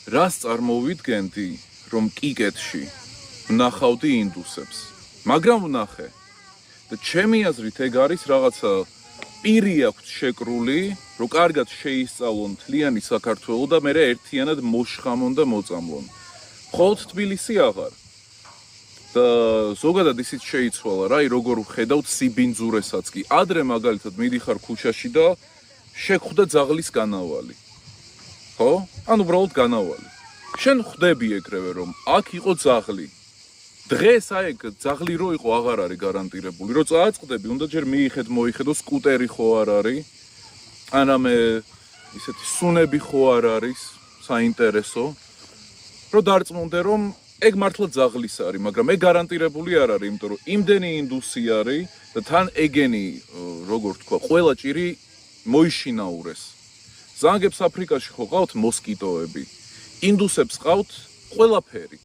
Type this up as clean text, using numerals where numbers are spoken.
რას წარმოვიდგენდი, რომ კიკეტში ვნახავდი ინდუსებს, მაგრამ ვნახე და ჩემი აზრით ეგ არის რაღაცა პირი აქვთ შეკრული, რომ კარგად შეისწავლონ მთლიანი საქართველო და მერე ერთიანად მოშხამონ და მოწამლონ. მხოლოდ თბილისი აღარ. და ზოგადად ისიც შეიცვალა რა, როგორ ვხედავთ სიბინძურესაც კი. ადრე მაგალითად მიდიხარ ქუჩაში და შეგხვდა ძაღლის განავალი. ხო? ანუ უბრალოდ განავალი. შენ ხვდები ეგრევე რომ აქ იყო ძაღლი. დღეს აი ძაღლი რო იყო აღარ არის გარანტირებული. რო წააწყდები, უნდა ჯერ მოიხედო სკუტერი ხო არ არის. ანამე ისეთი სუნები ხო არ არის საინტერესო. რო დარწმუნდე რომ ეგ მართლა ძაღლის არის, მაგრამ ეგ გარანტირებული არ არის, იმიტომ რომ იმდენი ინდუსი არის და თან ეგენი, როგორ თქვა, ყველა ჭირი მოიშინაურეს. ზანგებს აფრიკაში ხო ყავთ მოსკიტოები. ინდუსებს ყავთ ყველაფერი.